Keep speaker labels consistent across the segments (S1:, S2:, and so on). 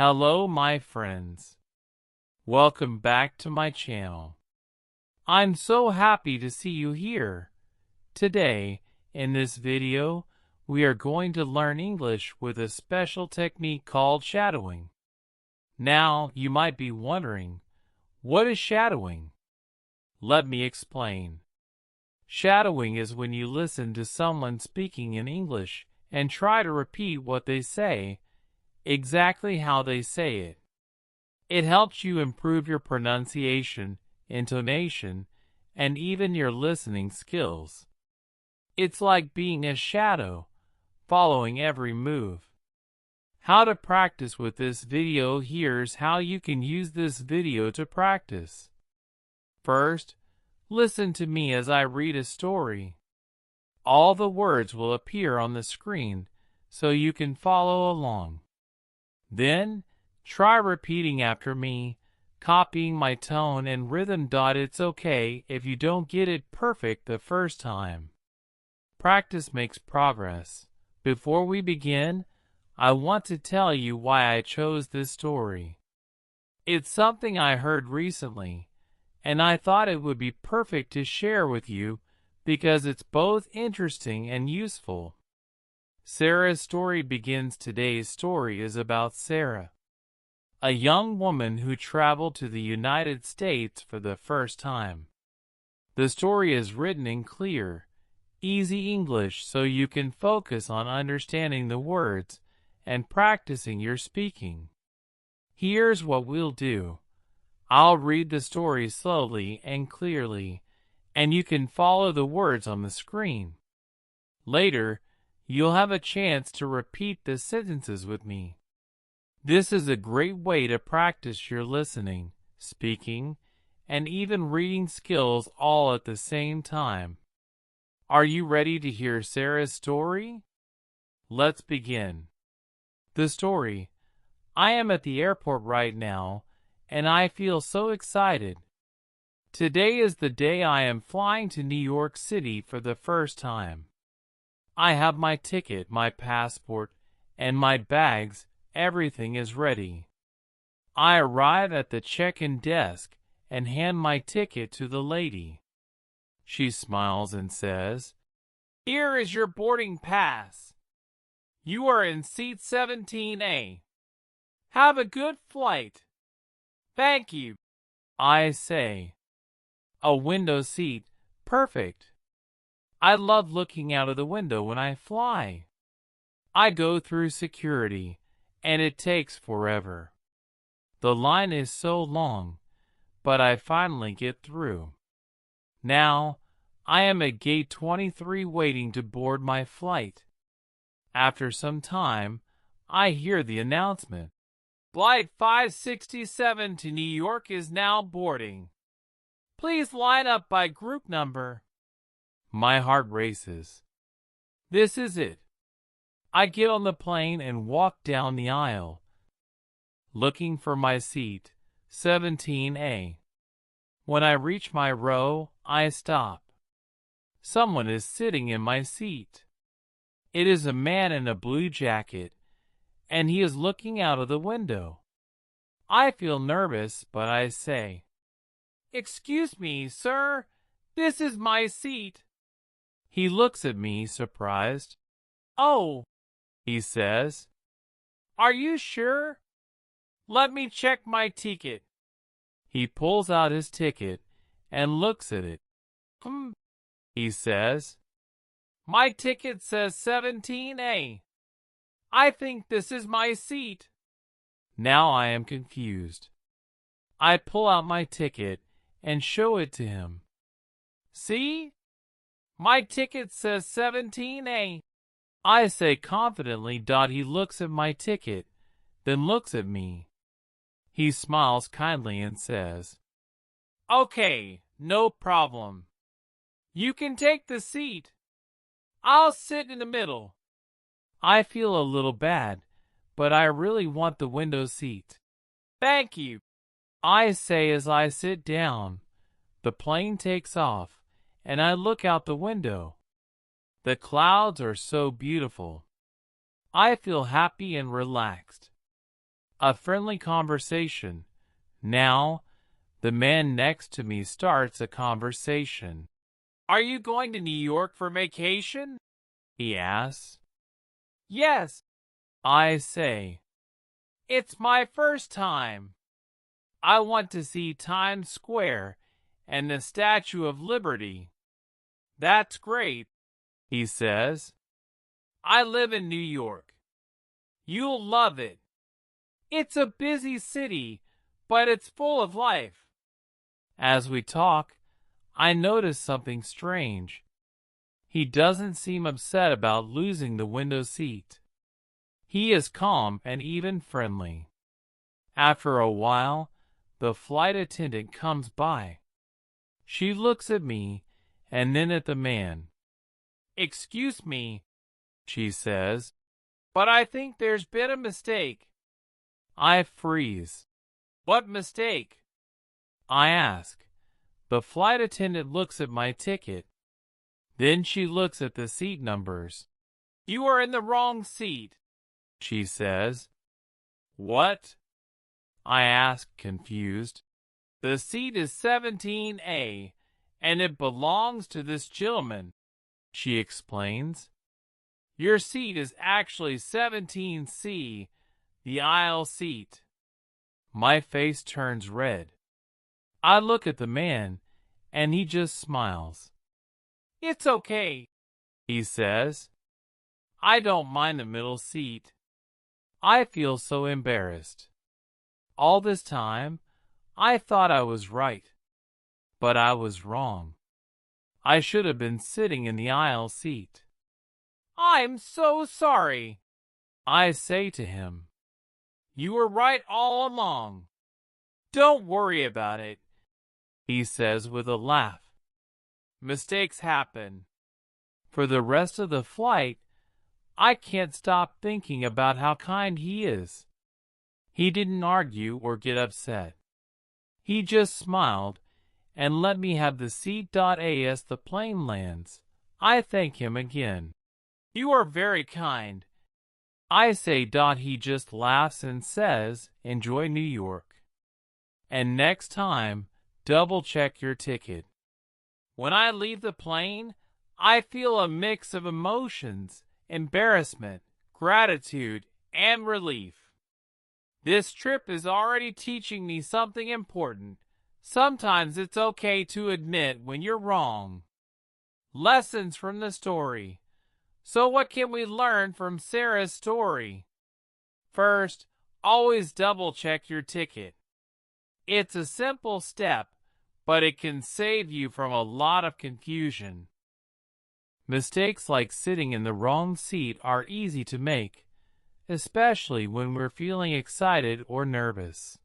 S1: Hello, my friends. Welcome back to my channel. I'm so happy to see you here. Today, in this video, we are going to learn English with a special technique called shadowing. Now, you might be wondering, what is shadowing? Let me explain. Shadowing is when you listen to someone speaking in English and try to repeat what they say, exactly how they say it. It helps you improve your pronunciation, intonation, and even your listening skills. It's like being a shadow, following every move. How to practice with this video. Here's how you can use this video to practice. First, listen to me as I read a story. All the words will appear on the screen, so you can follow along. Then, try repeating after me, copying my tone and rhythm. It's okay if you don't get it perfect the first time. Practice makes progress. Before we begin, I want to tell you why I chose this story. It's something I heard recently, and I thought it would be perfect to share with you because it's both interesting and useful. Sarah's story begins. Today's story is about Sarah, a young woman who traveled to the United States for the first time. The story is written in clear, easy English so you can focus on understanding the words and practicing your speaking. Here's what we'll do. I'll read the story slowly and clearly, and you can follow the words on the screen. Later, you'll have a chance to repeat the sentences with me. This is a great way to practice your listening, speaking, and even reading skills all at the same time. Are you ready to hear Sarah's story? Let's begin. The story. I am at the airport right now, and I feel so excited. Today is the day I am flying to New York City for the first time. I have my ticket, my passport, and my bags. Everything is ready. I arrive at the check-in desk and hand my ticket to the lady. She smiles and says, "Here is your boarding pass. You are in seat 17A. Have a good flight." "Thank you," I say. "A window seat, perfect. I love looking out of the window when I fly." I go through security, and it takes forever. The line is so long, but I finally get through. Now, I am at gate 23 waiting to board my flight. After some time, I hear the announcement. "Flight 567 to New York is now boarding. Please line up by group number." My heart races. This is it. I get on the plane and walk down the aisle, looking for my seat, 17A. When I reach my row, I stop. Someone is sitting in my seat. It is a man in a blue jacket, and he is looking out of the window. I feel nervous, but I say, "Excuse me, sir, this is my seat." He looks at me, surprised. "Oh," he says. "Are you sure? Let me check my ticket." He pulls out his ticket and looks at it. He says. "My ticket says 17A. I think this is my seat." Now I am confused. I pull out my ticket and show it to him. "See? My ticket says 17A. I say confidently. He looks at my ticket, then looks at me. He smiles kindly and says, "Okay, no problem. You can take the seat. I'll sit in the middle." I feel a little bad, but I really want the window seat. "Thank you," I say as I sit down. The plane takes off, and I look out the window. The clouds are so beautiful. I feel happy and relaxed. A friendly conversation. Now, the man next to me starts a conversation. Are you going to New York for vacation? He asks. Yes, I say. It's my first time. I want to see Times Square and the Statue of Liberty. That's great, he says. I live in New York. You'll love it. It's a busy city, but it's full of life. As we talk, I notice something strange. He doesn't seem upset about losing the window seat. He is calm and even friendly. After a while, the flight attendant comes by. She looks at me and then at the man. Excuse me, she says, but I think there's been a mistake. I freeze. What mistake? I ask. The flight attendant looks at my ticket. Then she looks at the seat numbers. You are in the wrong seat, she says. What? I ask, confused. The seat is 17A, and it belongs to this gentleman, she explains. Your seat is actually 17C, the aisle seat. My face turns red. I look at the man, and he just smiles. It's okay, he says. I don't mind the middle seat. I feel so embarrassed. All this time, I thought I was right, but I was wrong. I should have been sitting in the aisle seat. I'm so sorry, I say to him. You were right all along. Don't worry about it, he says with a laugh. Mistakes happen. For the rest of the flight, I can't stop thinking about how kind he is. He didn't argue or get upset. He just smiled and let me have the seat. As the plane lands, I thank him again. You are very kind, I say. He just laughs and says, enjoy New York. And next time, double check your ticket. When I leave the plane, I feel a mix of emotions, embarrassment, gratitude, and relief. This trip is already teaching me something important. Sometimes it's okay to admit when you're wrong. Lessons from the story. So what can we learn from Sarah's story? First, always double check your ticket. It's a simple step, but it can save you from a lot of confusion. Mistakes like sitting in the wrong seat are easy to make, especially when we're feeling excited or nervous.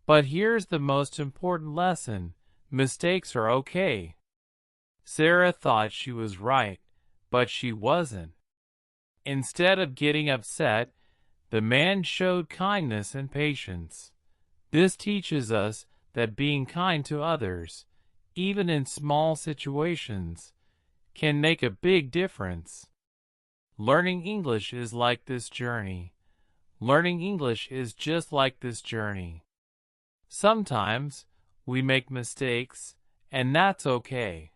S1: But here's the most important lesson. Mistakes are okay. Sarah thought she was right, but she wasn't. Instead of getting upset, the man showed kindness and patience. This teaches us that being kind to others, even in small situations, can make a big difference. Learning English is like this journey. Learning English is just like this journey. Sometimes we make mistakes, and that's okay.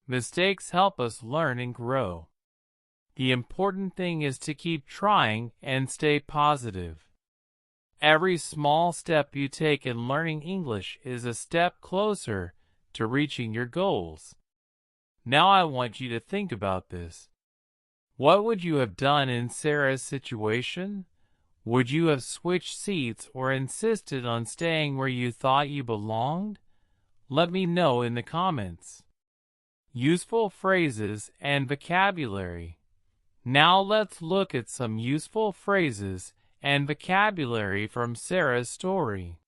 S1: Mistakes help us learn and grow. The important thing is to keep trying and stay positive. Every small step you take in learning English is a step closer to reaching your goals. Now I want you to think about this. What would you have done in Sarah's situation? Would you have switched seats or insisted on staying where you thought you belonged? Let me know in the comments. Useful phrases and vocabulary. Now let's look at some useful phrases and vocabulary from Sarah's story.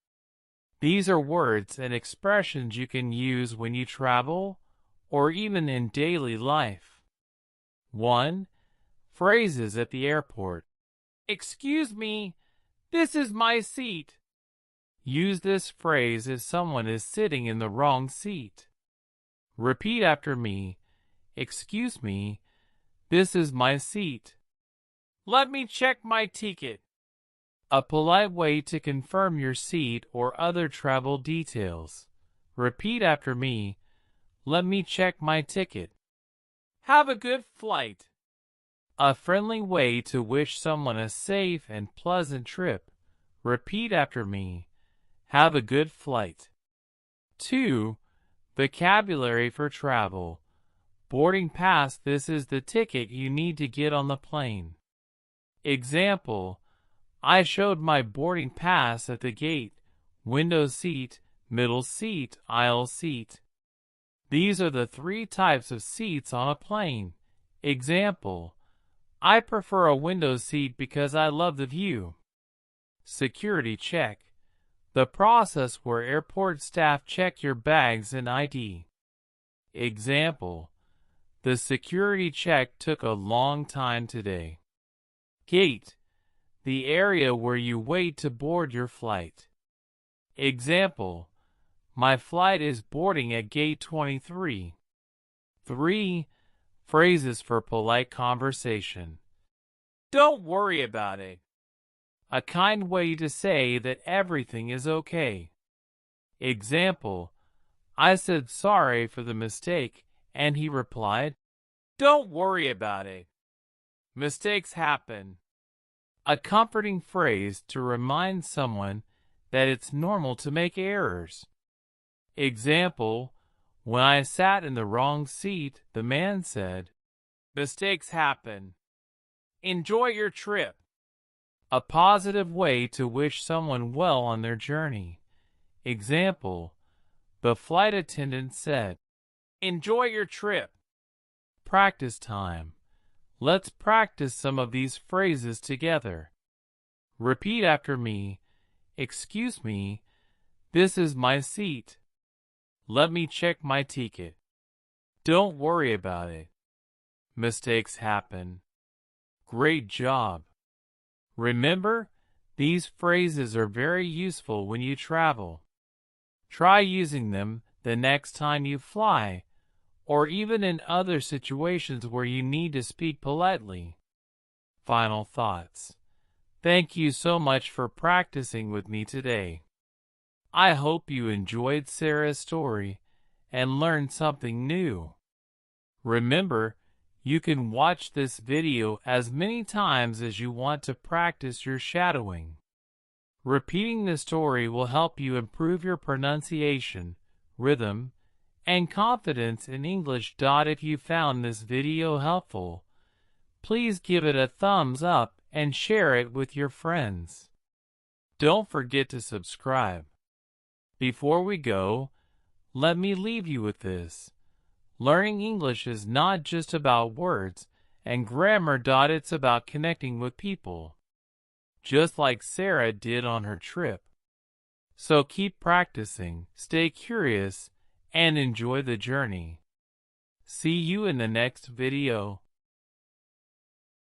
S1: These are words and expressions you can use when you travel or even in daily life. 1. Phrases at the airport. Excuse me, this is my seat. Use this phrase if someone is sitting in the wrong seat. Repeat after me. Excuse me, this is my seat. Let me check my ticket. A polite way to confirm your seat or other travel details. Repeat after me. Let me check my ticket. Have a good flight. A friendly way to wish someone a safe and pleasant trip. Repeat after me. Have a good flight. 2. Vocabulary for travel. Boarding pass. This is the ticket you need to get on the plane. Example: I showed my boarding pass at the gate. Window seat, middle seat, aisle seat. These are the 3 types of seats on a plane. Example: I prefer a window seat because I love the view. Security check. The process where airport staff check your bags and ID. Example: the security check took a long time today. Gate. The area where you wait to board your flight. Example: my flight is boarding at gate 23. 3. Phrases for polite conversation. Don't worry about it. A kind way to say that everything is okay. Example: I said sorry for the mistake, and he replied, don't worry about it. Mistakes happen. A comforting phrase to remind someone that it's normal to make errors. Example: when I sat in the wrong seat, the man said, mistakes happen. Enjoy your trip. A positive way to wish someone well on their journey. Example: the flight attendant said, enjoy your trip. Practice time. Let's practice some of these phrases together. Repeat after me. Excuse me, this is my seat. Let me check my ticket. Don't worry about it. Mistakes happen. Great job. Remember, these phrases are very useful when you travel. Try using them the next time you fly, or even in other situations where you need to speak politely. Final thoughts. Thank you so much for practicing with me today. I hope you enjoyed Sarah's story and learned something new. Remember, you can watch this video as many times as you want to practice your shadowing. Repeating the story will help you improve your pronunciation, rhythm, and confidence in English. If you found this video helpful, please give it a thumbs up and share it with your friends. Don't forget to subscribe. Before we go, let me leave you with this. Learning English is not just about words and grammar. It's about connecting with people, just like Sarah did on her trip. So keep practicing, stay curious, and enjoy the journey. See you in the next video.